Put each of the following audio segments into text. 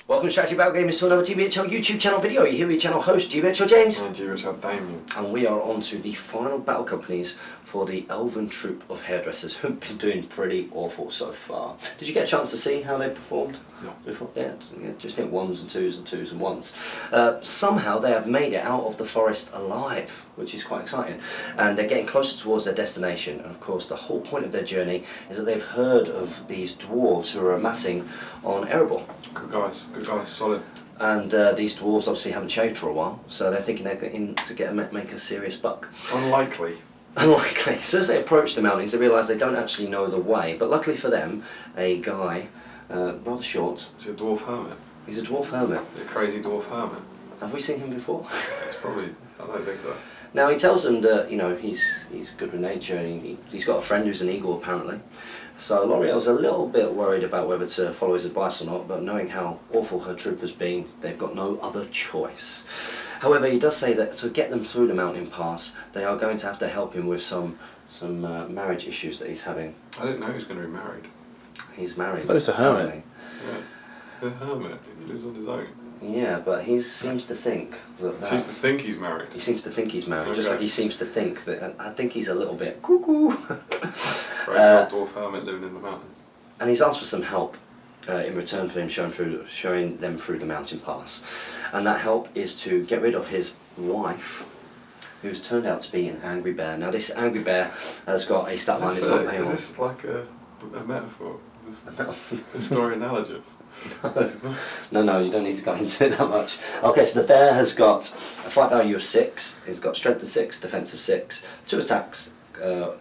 Welcome to Strategy Battle Gamers to another GBHL YouTube channel video. You're here with your channel host, GBHL James. And GBHL Damien. And we are on to the final battle companies for the Elven Troop of Hairdressers, who've been doing pretty awful so far. Did you get a chance to see how they performed? No. Before? Yeah, just hit ones and twos and twos and ones. Somehow they have made it out of the forest alive, which is quite exciting. And they're getting closer towards their destination. And of course, the whole point of their journey is that they've heard of these dwarves who are amassing on Erebor. Good guys, solid. And these dwarves obviously haven't shaved for a while, so they're thinking they're going to make a serious buck. Unlikely. Unlikely. So as they approach the mountains, they realise they don't actually know the way. But luckily for them, a guy, rather short. He's a dwarf hermit. He's a dwarf hermit. A crazy dwarf hermit. Have we seen him before? It's probably, I don't think so. Now he tells them that he's good with nature, and he's got a friend who's an eagle apparently. So L'Oreal's a little bit worried about whether to follow his advice or not, but knowing how awful her troop has been, they've got no other choice. However, he does say that to get them through the mountain pass, they are going to have to help him with some marriage issues that he's having. I didn't know he was going to be married. He's married. Oh, he's a hermit. Yeah, he's a hermit. He lives on his own. Yeah, but he seems to think that... He seems to think he's married. He seems to think he's married, Okay. just like he seems to think that... And I think he's a little bit cuckoo. Crazy old dwarf hermit living in the mountains. And he's asked for some help in return for him showing them through the mountain pass. And that help is to get rid of his wife, who's turned out to be an angry bear. Now this angry bear has got a stat line. Is this like a metaphor? Is this a story analogous? No, you don't need to go into it that much. Okay, so the bear has got a fight value of 6, it's got strength of 6, defense of 6, 2 attacks,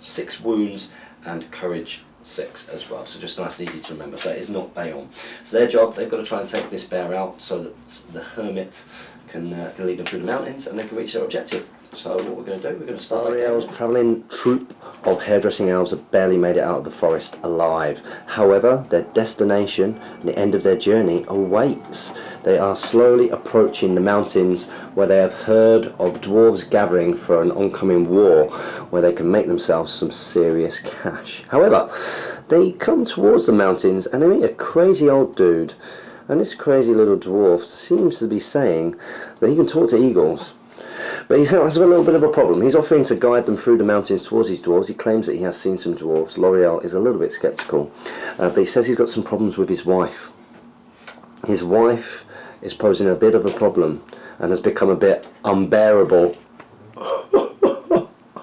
6 wounds, and courage 6 as well. So just nice and easy to remember. So it is not Bayon. So their job, they've got to try and take this bear out so that the hermit can lead them through the mountains and they can reach their objective. So what we're going to do, we're going to start. L'Oreal's travelling troop of hairdressing elves have barely made it out of the forest alive. However, their destination and the end of their journey awaits. They are slowly approaching the mountains where they have heard of dwarves gathering for an oncoming war where they can make themselves some serious cash. However, they come towards the mountains and they meet a crazy old dude. And this crazy little dwarf seems to be saying that he can talk to eagles. But he has a little bit of a problem. He's offering to guide them through the mountains towards these dwarves. He claims that he has seen some dwarves. L'Oreal is a little bit sceptical, but he says he's got some problems with his wife. His wife is posing a bit of a problem and has become a bit unbearable.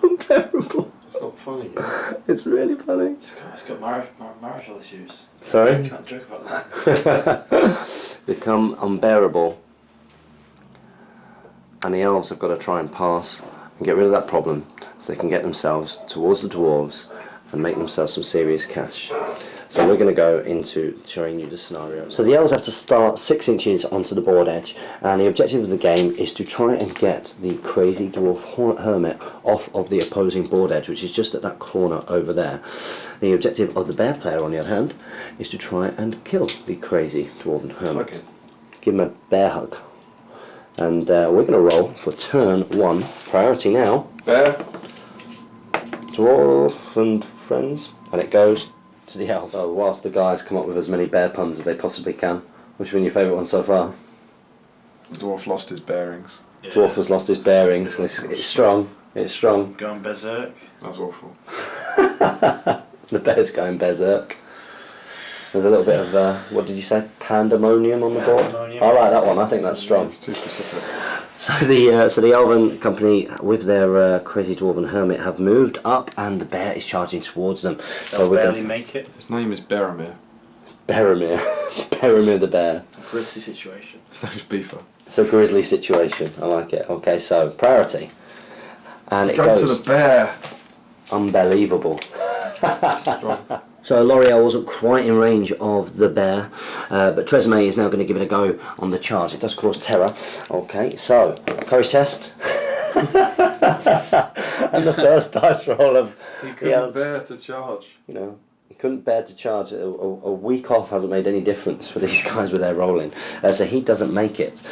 Unbearable. It's not funny. Yeah. It's really funny. He's got marital issues. Sorry? You can't joke about that. Become unbearable. And the elves have got to try and pass and get rid of that problem so they can get themselves towards the dwarves and make themselves some serious cash. So we're going to go into showing you the scenario. So the elves have to start 6 inches onto the board edge, and the objective of the game is to try and get the crazy dwarf hermit off of the opposing board edge, which is just at that corner over there. The objective of the bear player, on the other hand, is to try and kill the crazy dwarven hermit. Okay. Give him a bear hug. And we're going to roll for turn 1. Priority now. Bear. Dwarf and friends. And it goes to the elf. So whilst the guys come up with as many bear puns as they possibly can, which has been your favourite one so far? The dwarf lost his bearings. Yeah, Dwarf has lost his bearings. It's strong. It's strong. Going berserk. That's awful. The bear's going berserk. There's a little bit of, what did you say? Pandemonium on the board? Pandemonium. I like that one. I think that's strong. It's too specific. So the Elven company with their crazy dwarven hermit have moved up, and the bear is charging towards them. They'll barely make it. His name is Beramir. Beramir, Beramir the bear. Grizzly situation. His name is Beaver. So Grizzly situation. I like it. Okay, so priority, and it Go goes to the bear. unbelievable. Strong. So L'Oreal wasn't quite in range of the bear, but Tresemme is now going to give it a go on the charge. It does cause terror. Okay, so courage test. And the first dice roll of He couldn't bear to charge. He couldn't bear to charge. A week off hasn't made any difference for these guys with their rolling. So he doesn't make it.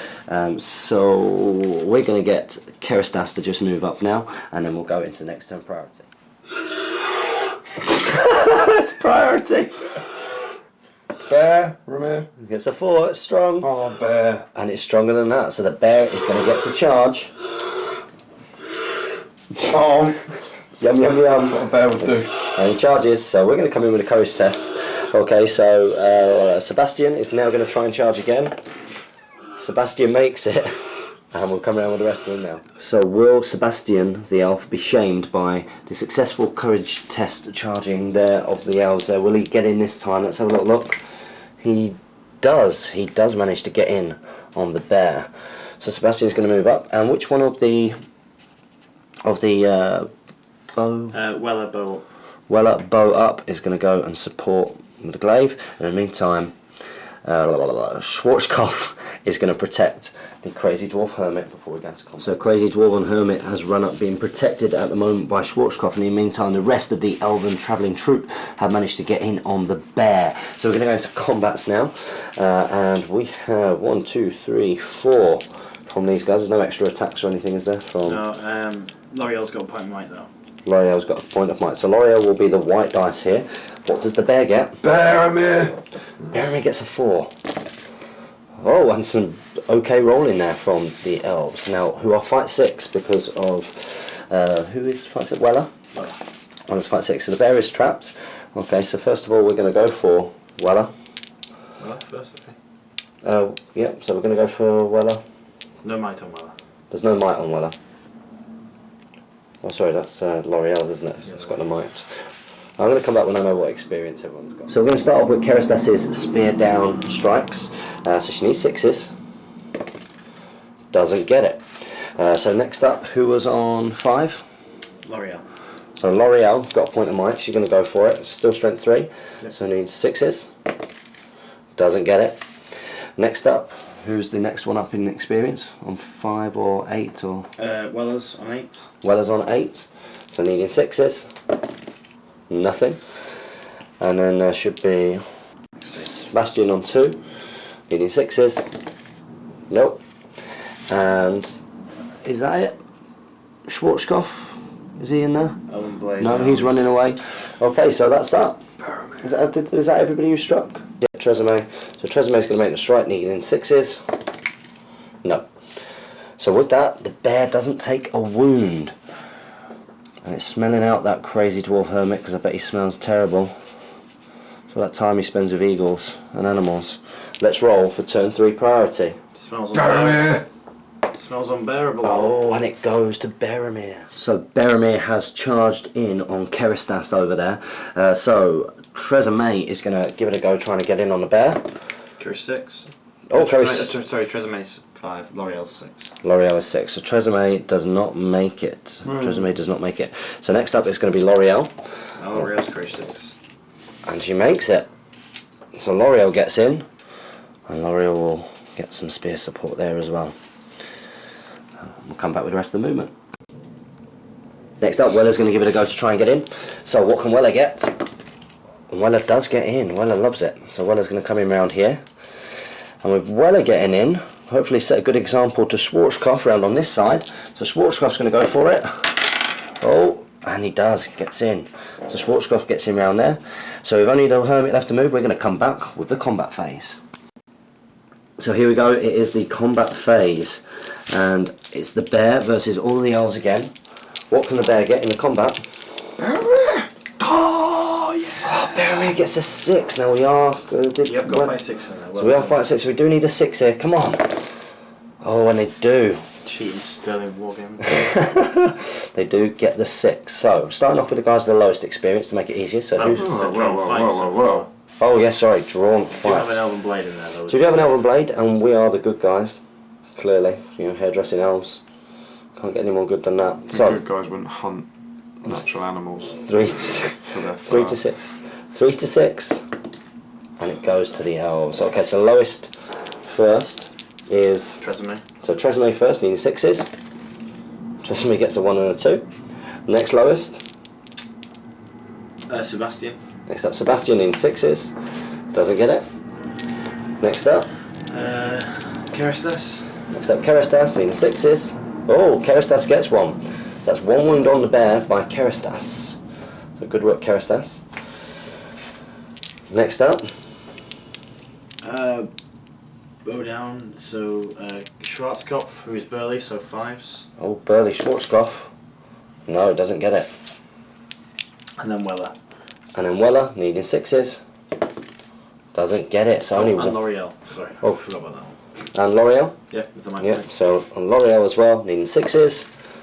So we're going to get Keristas to just move up now, and then we'll go into the next turn priority. It's priority. Bear, Ramir. Gets a 4, it's strong. Oh, bear. And it's stronger than that, so the bear is going to get to charge. Oh, Yum, yum, yum. what a bear would do. And he charges, so we're going to come in with a courage test. Okay, so Sebastian is now going to try and charge again. Sebastian makes it, and we'll come around with the rest of them now. So will Sebastian, the elf, be shamed by the successful courage test charging there of the elves there? Will he get in this time? Let's have a little look. He does manage to get in on the bear. So Sebastian's going to move up, and which one of the bow? Weller bow. Bow up is going to go and support the glaive. In the meantime, Schwarzkopf is going to protect the Crazy Dwarf Hermit before we go into combat. So Crazy Dwarf and Hermit has run up, being protected at the moment by Schwarzkopf, and in the meantime the rest of the Elven travelling troop have managed to get in on the bear. So we're going to go into combats now, and we have 1, 2, 3, 4 from these guys. There's no extra attacks or anything, is there? From No, L'Oreal's got a point of might though. L'Oreal's got a point of might. So L'Oreal will be the white dice here. What does the bear get? Bear, Ramir. Bear gets a 4. Oh, and some okay rolling there from the elves. Now, who are fight 6 because of who is fight 6? Weller. Oh, it's fight 6. So the bear is trapped. Okay, so first of all, we're going to go for Weller. Weller first, okay. Yep. So we're going to go for Weller. No might on Weller. There's no might on Weller. Oh, sorry, that's L'Oreal's, isn't it? Yeah, It's got the might. I'm going to come back when I know what experience everyone's got. So we're going to start off with Keristas's spear down strikes. So she needs 6s. Doesn't get it. So next up, who was on 5? L'Oreal. So L'Oreal got a point of might. She's going to go for it. Still strength 3. Yep. So needs 6s. Doesn't get it. Next up, who's the next one up in experience? On 5 or 8 or? Weller's on 8. Weller's on 8. So needing 6s. Nothing. And then there should be Sebastian on 2, needing 6s. Nope. And is that it? Schwarzkopf? Is he in there? Elven Blade. No, he's running away. Okay, so that's that. Is that everybody who struck? Yeah, Tresemme. So Tresemme's going to make the strike, needing 6s. No. So with that, the bear doesn't take a wound. And it's smelling out that Crazy Dwarf Hermit, because I bet he smells terrible. So that time he spends with eagles and animals. Let's roll for turn 3 priority. Smells unbearable. Smells unbearable. Oh, and it goes to Boromir. So Boromir has charged in on Keristas over there. So Tresemme is going to give it a go, trying to get in on the bear. Curious 6. Oh, sorry, Tresemme's 5. L'Oreal's 6. L'Oreal is 6. So Tresemme does not make it. Tresemme does not make it. So next up is going to be L'Oreal. Oh, L'Oreal's Curious 6. And she makes it. So L'Oreal gets in. And L'Oreal will get some spear support there as well. We'll come back with the rest of the movement. Next up, Weller's going to give it a go to try and get in. So what can Weller get? And Weller does get in. Weller loves it. So Weller's going to come in round here. And with Weller getting in, hopefully set a good example to Schwarzkopf round on this side. So Schwarzkopf's going to go for it. Oh, and he does, gets in. So Schwarzkopf gets in round there. So we've only the Hermit left to move. We're going to come back with the combat phase. So here we go, it is the combat phase. And it's the bear versus all the elves again. What can the bear get in the combat? Oh, yeah! Oh, Boromir gets a 6. Now we are... You have got 5 6 in there. So we are fighting 6, so we do need a 6 here. Come on! Oh, and they do. Cheating Sterling wargame. They do get the 6. So, starting off with the guys with the lowest experience to make it easier. So who's... Whoa. Oh, yes, sorry, drawn Do you have an fights. Elven Blade in there though? So we do have an Elven Blade, and we are the good guys. Clearly, you know, hairdressing elves. Can't get any more good than that. The So, good guys wouldn't hunt natural animals 3 to for their 3 to 6. 3 to 6. And it goes to the elves. Okay, so lowest first is... Tresemme. So Tresemme first, needing 6s. Tresemme gets a 1 and a 2. Next lowest. Sebastian. Next up, Sebastian needing 6s. Doesn't get it. Next up. Keristas. Next up, Keristas needing 6s. Oh, Keristas gets 1. So that's 1 wound on the bear by Keristas. So good work, Keristas. Next up, Bow down, so Schwarzkopf, who is Burley, so 5s. Oh, Burley Schwarzkopf. No, doesn't get it. And then Weller. And then Weller, needing 6s. Doesn't get it, so only and one. L'Oreal, sorry. Oh. I forgot about that one. And L'Oreal? Yeah, with the mic. Yeah, so on L'Oreal as well, needing 6s.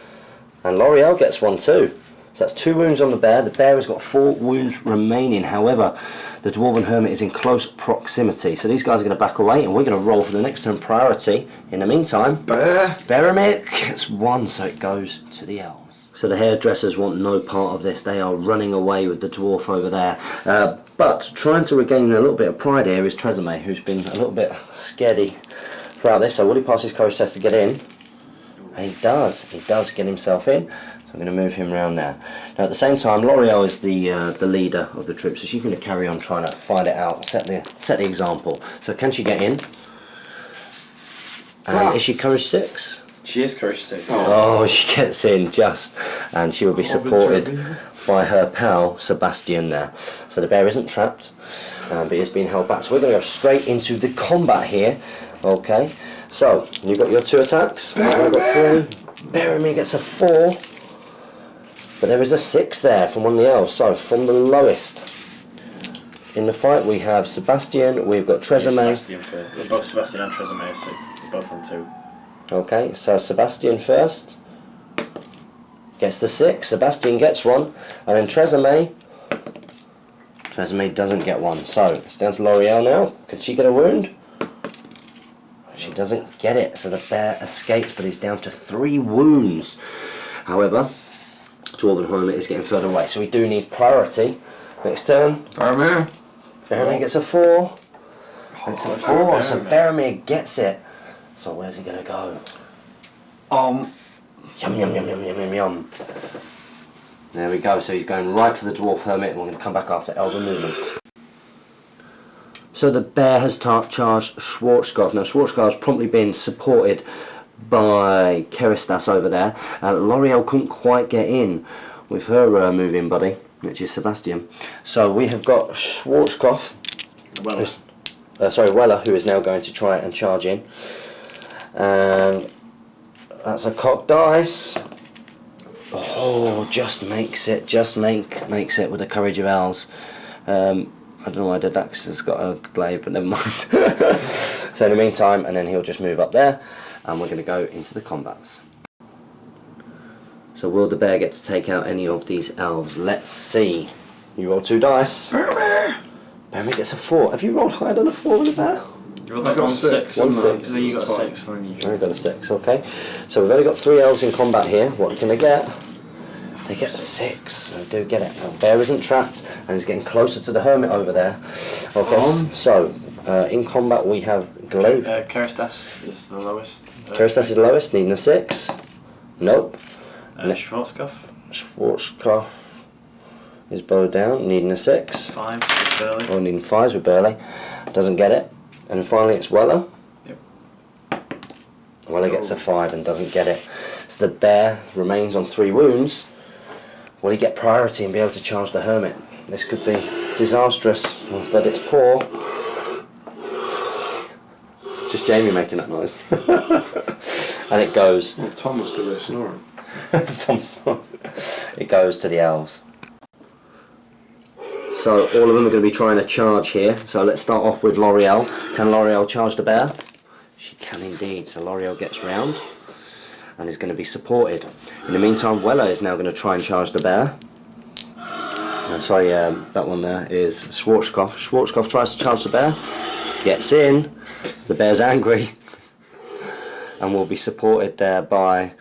And L'Oreal gets 1 too. So that's 2 wounds on the bear. The bear has got 4 wounds remaining. However, the Dwarven Hermit is in close proximity. So these guys are going to back away and we're going to roll for the next turn priority. In the meantime, Beremic gets 1, so it goes to the elves. So the hairdressers want no part of this. They are running away with the dwarf over there. But trying to regain a little bit of pride here is Tresemme, who's been a little bit scaredy throughout this. So will he pass his courage test to get in? And he does get himself in. So I'm going to move him around now. Now at the same time, L'Oreal is the leader of the troops, so she's going to carry on trying to fight it out, set the example. So can she get in? And is she courage 6? She is courage 6. Oh, she gets in just, and she will be supported by her pal Sebastian there. So the bear isn't trapped, but it's being held back. So we're going to go straight into the combat here. Okay, so you've got your 2 attacks. I've got 3. Beremy gets a 4. But there is a 6 there from one of the elves. So from the lowest in the fight we have Sebastian, we've got Tresemme. Both Sebastian and Tresemme are 6, both on 2. Okay, so Sebastian first gets the 6, Sebastian gets 1, and then Tresemme doesn't get 1. So it's down to L'Oreal now. Can she get a wound? She doesn't get it, so the bear escapes, but he's down to 3 wounds. However, Dwarven Hermit is getting further away, so we do need priority. Next turn, Beremy gets a 4. It's a 4, so Beremy gets it. So where's he gonna go? Yum yum yum yum yum yum yum. There we go, so he's going right for the Dwarf Hermit, and we're going to come back after Elder Movement. So the bear has charged Schwarzkopf. Now Schwarzkopf's promptly been supported by Keristas over there. L'Oreal couldn't quite get in with her moving buddy, which is Sebastian. So we have got Schwarzkopf, Weller, who is now going to try and charge in. And that's a cocked dice. Oh, just makes it, makes it with the courage of elves. I don't know why the Dax has got a glaive, but never mind. So in the meantime, and then he'll just move up there, and we're going to go into the combats. So will the bear get to take out any of these elves? Let's see. You roll 2 dice. Beremy gets a 4. Have you rolled higher than a 4 with the bear? I got 6. 1 6. Then you got 6. Then you I got a 6, okay. So we've only got 3 elves in combat here. What can they get? They get a 6. They do get it. Now, bear isn't trapped and is getting closer to the hermit over there. Okay, so in combat we have glaive. Keristas is the lowest. Keristas is lowest, needing a 6. Nope. Schwarzkopf. Schwarzkopf is bowed down, needing a 6. 5 with Burley. Or needing 5s with Burley. Doesn't get it. And finally it's Weller. Yep. Weller gets a 5 and doesn't get it. So the bear remains on 3 wounds. Will he get priority and be able to charge the hermit? This could be disastrous, but it's poor. It's just Jamie making that noise. And it goes. Well, Tom was still there snoring. It goes to the elves. So all of them are going to be trying to charge here. So let's start off with L'Oreal. Can L'Oreal charge the bear? She can indeed. So L'Oreal gets round and is going to be supported. In the meantime, Weller is now going to try and charge the bear. That one there is Schwarzkopf. Schwarzkopf tries to charge the bear, gets in, the bear's angry, and will be supported there by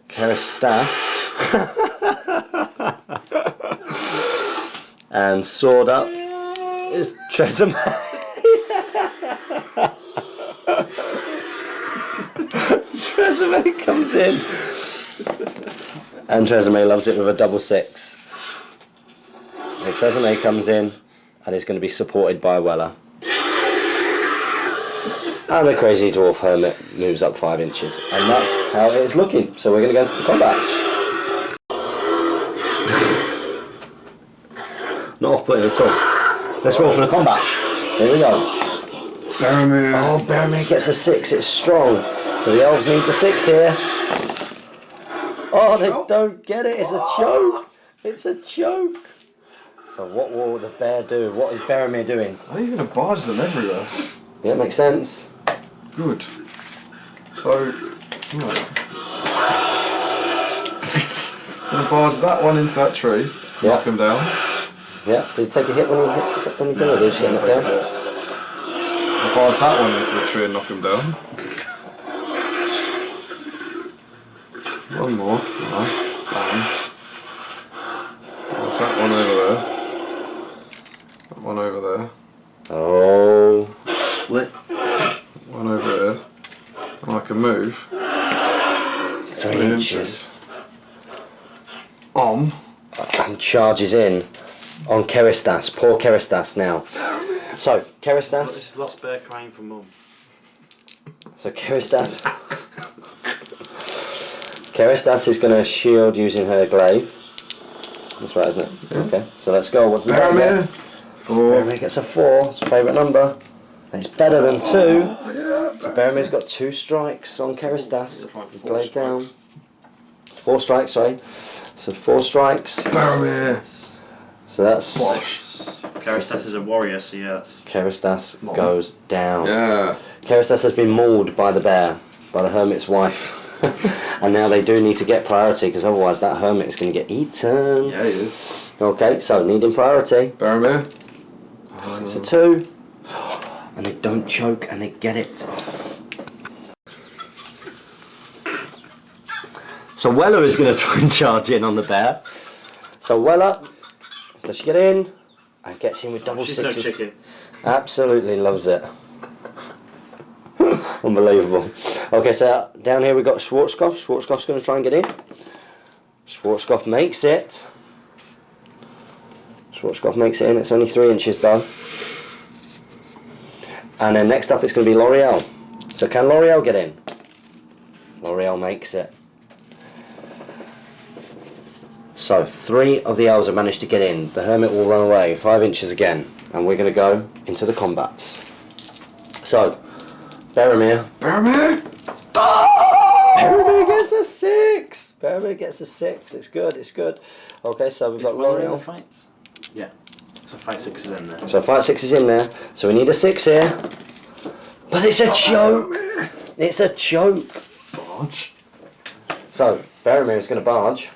Keristas. And sword up is Tresemme. Tresemme comes in, and Tresemme loves it with a double 6. So Tresemme comes in and is going to be supported by Weller. And the crazy dwarf hermit moves up 5 inches, and that's how it's looking. So we're going to go into the combats. Not off-putting at all. Let's roll for the combat. Here we go. Baromir. Oh, Baromir gets a 6. It's strong. So the elves need the 6 here. Oh, they don't get it. It's a choke. It's a choke. So what will the bear do? What is Baromir doing? I think he's going to barge them everywhere. Yeah, makes sense. Good. So, right. Going to barge that one into that tree. Yeah. Knock him down. Yeah. Did he take a hit when he hits anything, or did he just get knocked down? I'll barge that one into the tree and knock him down. One more. Right. Bang. Barge that one over there. That one over there. Oh. Split. One over there. And I can move 3 inches. Um. And charges in on Keristas. Poor Keristas now. So, Keristas. This is lost bear crying for mum. So, Keristas. Keristas is going to shield using her glaive. That's right, isn't it? Yeah. Okay, so let's go. What's the Baromir. number? 4. Baromir gets a 4. It's a favourite number. It's better than 2. So Baromir's got 2 strikes on Keristas. Glaive down. 4 strikes, sorry. So 4 strikes. Baromir. So that's... Keristas is a warrior, so yeah, that's... Keristas goes down. Yeah. Keristas has been mauled by the bear, by the hermit's wife. And now they do need to get priority, because otherwise that hermit is going to get eaten. Yeah, he is. Okay, so needing priority. Baromir. It's a 2. And they don't choke, and they get it. So Weller is going to try and charge in on the bear. So Weller, does she get in? And gets in with double She's sixes. no chicken. Absolutely loves it. Unbelievable. Okay, so down here we've got Schwarzkopf. Schwarzkopf's going to try and get in. Schwarzkopf makes it. Schwarzkopf makes it in. It's only 3 inches though. And then next up it's going to be L'Oreal. So can L'Oreal get in? L'Oreal makes it. So 3 of the elves have managed to get in. The hermit will run away 5 inches again. And we're going to go into the combats. So, Baromir. Baromir. Baromir gets a 6. Baromir gets a 6. It's good, it's good. Okay, so we've Is got Weller in the L'Oreal. fights? Yeah. So fight 6 is in there. So fight 6 is in there. So we need a 6 here. But it's a choke. It's a choke. Barge. So Baromir is going to barge.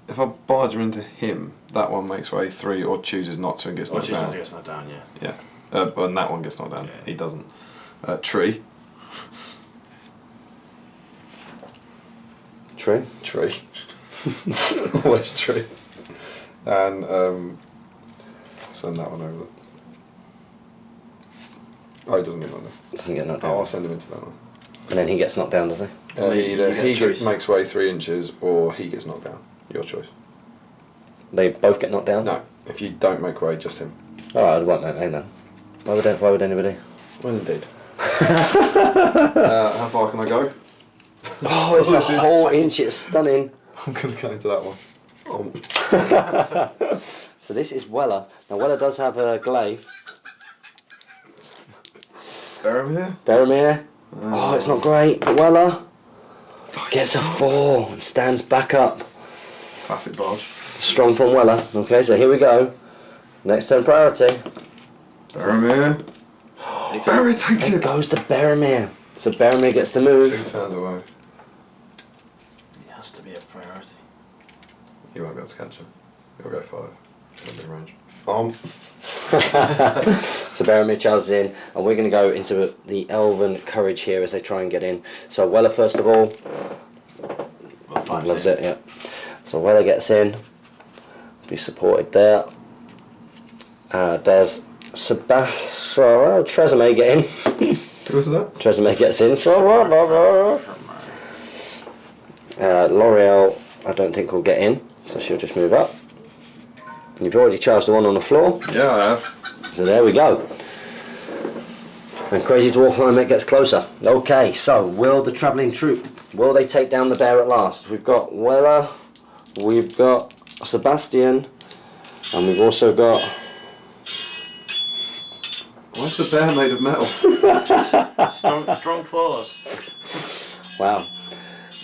If I barge him into him, that one makes way 3 or chooses not to and gets Or knocked chooses not down. to get knocked down, yeah. Yeah. And that one gets knocked down. Yeah. He doesn't. Tree. True. Tree. Always tree. And send that one over. Oh, he doesn't get knocked down. Doesn't get knocked Oh, down. I'll send him into that one. And then he gets knocked down, does he? Either you get he a choice. makes way 3 inches or he gets knocked down. Your choice. They both get knocked down? No, if you don't make way, just him. Oh, I won't make then. Why would anybody? Well, indeed. How far can I go? Oh, it's a whole inch. It's stunning. I'm going to go into that one. So this is Weller. Now Weller does have a glaive. Baromir? Baromir. Oh, it's not great. But Weller gets a 4 and stands back up. Classic barge. Strong from Weller. Okay, so here we go. Next turn priority. Baromir. Baromir takes It it. goes to Baromir. So Baromir gets to 2 move. turns away. It has to be a priority. You won't be able to catch him. He'll go 5. He'll be in range. So Baromir charges in, and we're going to go into the Elven Courage here as they try and get in. So Weller first of all. Well, 5's Loves in. it, yeah. So Weller gets in. Be supported there. Does Tresemme get in? Who was that? Tresemme gets in. L'Oreal, I don't think will get in, so she'll just move up. You've already charged the one on the floor, Yeah, I have. so there we go. And Crazy Dwarf Hermit gets closer. Okay, so will the travelling troop, will they take down the bear at last? We've got Weller, we've got Sebastian, and we've also got Why's the bear made of metal? Strong claws. Wow.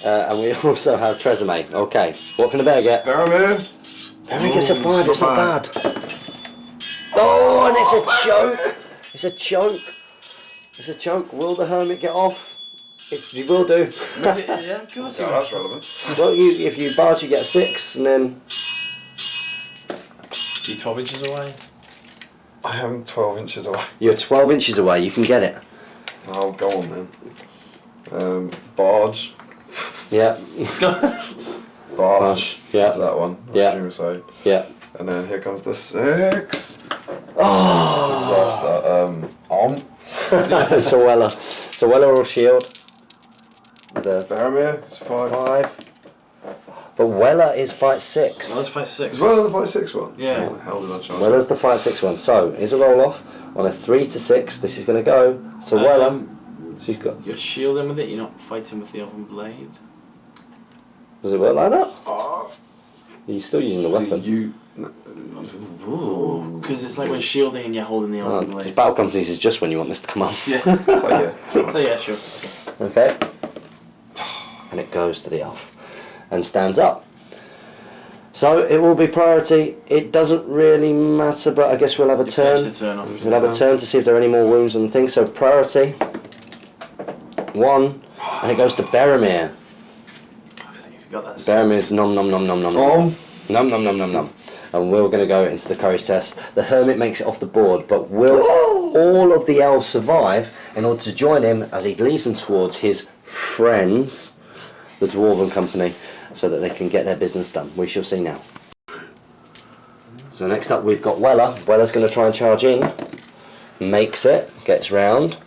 And we also have Tresemme. Okay, what can the bear get? Bear Bear gets a 5, it's not bad. Oh, and it's a choke. It's a choke. It's a choke. Will the hermit get off? He will do. Yeah, of course. Oh, that's relevant. Well, if you barge, you get a 6, and then... Are you 12 inches away? I am 12 inches away. You're 12 inches away, you can get it. Oh, go on then. Barge. Yeah. Barge. Yeah. That's that one. Yeah. You were saying. Yeah. And then here comes the 6. Oh! Disaster. It's a Weller. It's a Weller or Shield. The Faramir, it's 5. 5. But Weller is fight 6. No, that's fight 6. As well as the fight 6 one? Yeah. What the hell did I charge? Weller's the fight 6 one. So, here's a roll off. On a 3 to 6, this is going to go. So Weller, she's got... You're shielding with it, you're not fighting with the oven blade. Does it work like that? Oh, You're still using the weapon. you. Because it's like when shielding and you're holding the oven blade. Battle companies is just when you want this to come up. Yeah. So, yeah. So yeah, sure. Okay. And it goes to the elf. And stands up. So it will be priority. It doesn't really matter, but I guess we'll have a turn. We'll have a turn to see if there are any more wounds on the thing. So priority 1, and it goes to Beramir. I think you've got that. Baramir's nom nom nom nom nom nom. Nom nom nom nom nom. And we're going to go into the courage test. The hermit makes it off the board, but will all of the elves survive in order to join him as he leads them towards his friends, the Dwarven Company, so that they can get their business done? We shall see now. So next up we've got Weller. Weller's going to try and charge in. Makes it, gets round,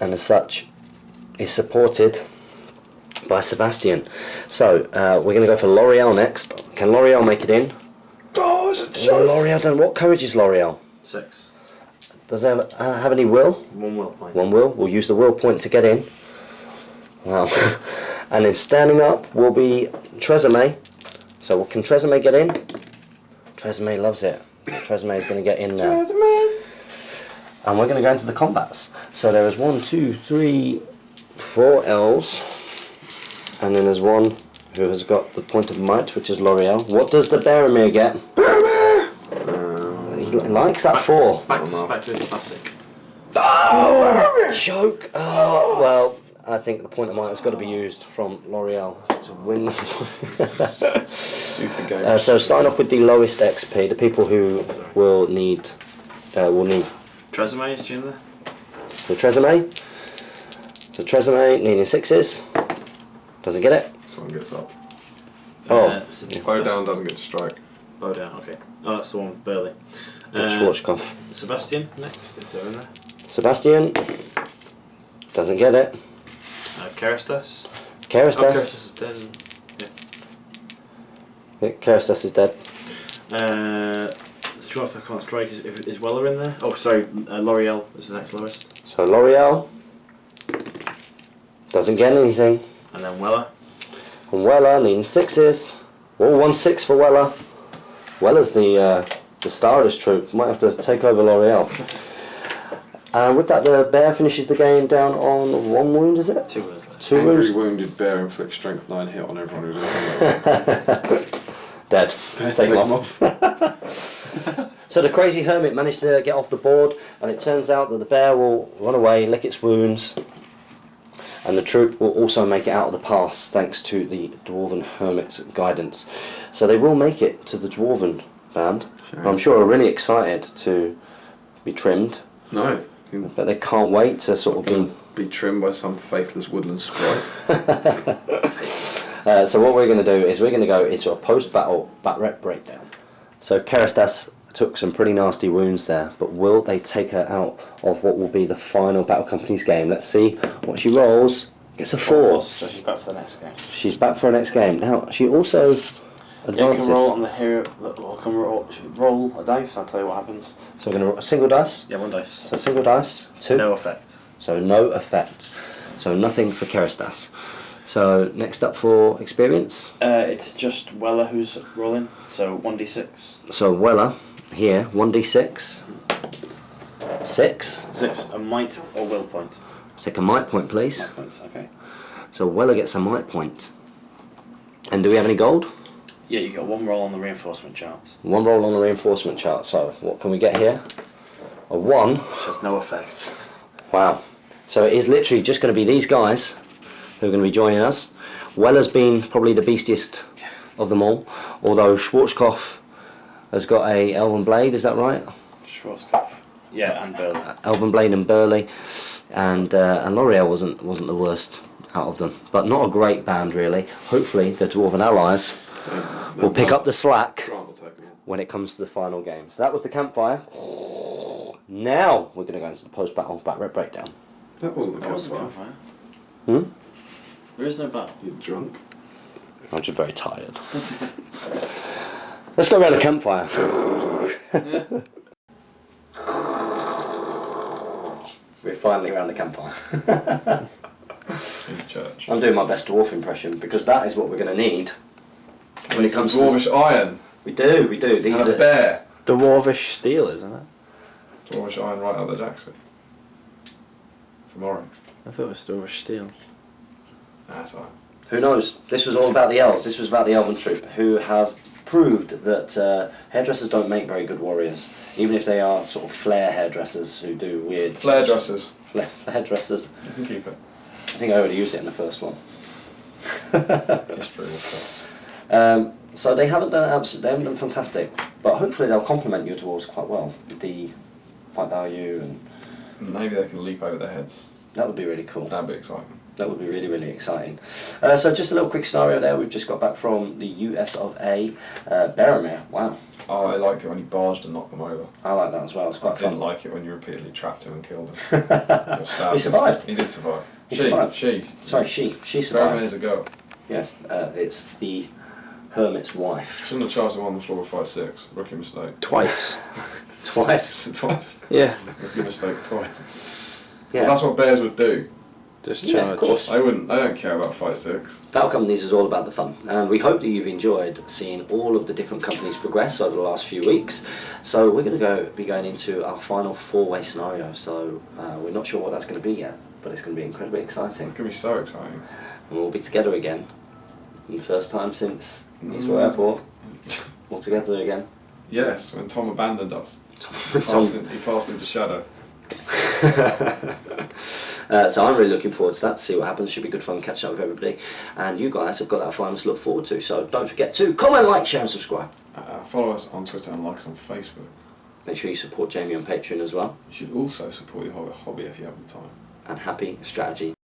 and as such is supported by Sebastian. So we're going to go for L'Oreal next. Can L'Oreal make it in? Oh, it's a joke. L'Oreal done. What courage is L'Oreal? 6. Does it have any will? 1 will point. 1 will. We'll use the will point to get in. Wow. And then standing up will be Tresemme. So can Tresemme get in? Tresemme loves it. Tresemme is going to get in now. And we're going to go into the combats. So there is 1, 2, 3, 4 elves. And then there's one who has got the point of might, which is L'Oreal. What does the Beramir get? He likes that 4. Back to his classic. Oh, choke. Oh, well, I think the point of might has got to be used from L'Oreal to win. So starting off with the lowest XP, the people who will need Tresemme is Jim there? the Tresemme. So Tresemme needing 6s. Doesn't get it. This one gets up. Oh. Bow down doesn't get to strike. Bow down, okay. Oh, that's the one with Burley. Schwarzkopf. Sebastian next, if they're in there. Sebastian doesn't get it. Keristas. Keristas. Oh, Keristas is dead. Yeah, Keristas is dead. Schwarzkopf can't strike. Is Weller in there? Oh, sorry. L'Oreal is the next lowest. So L'Oreal doesn't get anything. And then Weller. And Weller needing 6s. Well, 1 6 for Weller. Weller's the star of this troop. Might have to take over L'Oreal. And with that, the bear finishes the game down on 1 wound, is it? 2 wounds left. 2 Angry wounds. wounded bear inflicts strength 9 hit on everyone who's in Dead. Take him off. So the crazy hermit managed to get off the board, and it turns out that the bear will run away, lick its wounds, and the troop will also make it out of the pass thanks to the Dwarven Hermit's guidance. So they will make it to the Dwarven band. Sure. I'm sure are really excited to be trimmed, No. but they can't wait to sort of Be trimmed by some faithless woodland sprite. So what we're going to do is we're going to go into a post-battle bat rep breakdown. So Keristas took some pretty nasty wounds there, but will they take her out of what will be the final Battle Company's game? Let's see what she rolls. Gets a 4. So she's back for the next game. She's back for her next game. Now, she also You advances. can roll on the hero. Or can roll a dice. I'll tell you what happens. So we're going to roll a single dice. Yeah, 1 dice. So single dice, 2. No effect. So no effect. So nothing for Keristas. So next up for experience. It's just Weller who's rolling. So 1d6. So Weller here, 1d6. 6. 6. A might or will point? Take a might point, please. Might points, okay. So Weller gets a might point. And do we have any gold? Yeah, you got 1 roll on the reinforcement chart. 1 roll on the reinforcement chart. So what can we get here? A 1. Which has no effect. Wow. So it is literally just going to be these guys who are going to be joining us. Weller's been probably the beastiest of them all, although Schwarzkopf has got a Elven Blade, is that right? Schwarzkopf. Yeah, and Burley. Elven Blade and Burley, and L'Oreal wasn't the worst out of them, but not a great band really. Hopefully the Dwarven allies will pick up the slack when it comes to the final game. So that was the campfire. Now we're going to go into the post-battle back rep breakdown. That wasn't the What's the campfire. campfire? There is no battle. You're drunk. I'm just very tired. Let's go around the campfire. We're finally around the campfire. In church. I'm doing my best dwarf impression because that is what we're going to need when it comes to Dwarvish iron. We do. These And are a bear. Dwarvish steel, isn't it? Dwarvish iron right out the Jackson. From Orange. I thought it was Dwarvish steel. That's iron. Who knows? This was all about the elves. This was about the elven troop who have proved that hairdressers don't make very good warriors, even if they are sort of flare hairdressers who do weird. Flare dressers. Flare dressers. You can keep it. I think I already used it in the first one. History will show. So they haven't done fantastic, but hopefully they'll complement your dwarves quite well with the fight value, and Maybe they can leap over their heads. that would be really cool. That'd be exciting. That would be really, really exciting. So just a little quick scenario there. We've just got back from the US of A. Baromir. Wow. Oh, I liked it when he barged and knocked them over. I like that as well. It's I quite didn't fun. like it when you repeatedly trapped him and killed him. Or stabbed He survived. him. He did survive. He survived. She. Sorry, she Baromir survived. is a girl. Yes, it's the hermit's wife. Shouldn't have charged him on the floor with fight 6. Rookie mistake. Twice. Twice. Twice. Yeah. Rookie mistake twice. Yeah. That's what bears would do. Just Yeah, of charge. course. I don't care about fight 6. Battle Companies is all about the fun, and we hope that you've enjoyed seeing all of the different companies progress over the last few weeks. So we're going to be going into our final 4-way scenario. So we're not sure what that's going to be yet, but it's going to be incredibly exciting. It's going to be so exciting. And we'll be together again. The first time since Heathrow Airport. All together again. Yes, when Tom abandoned us. Tom. He passed into shadow. So I'm really looking forward to that, to see what happens. Should be good fun catching up with everybody. And you guys have got that final to look forward to. So don't forget to comment, like, share and subscribe. Follow us on Twitter and like us on Facebook. Make sure you support Jamie on Patreon as well. You should also support your hobby if you have the time. And happy strategy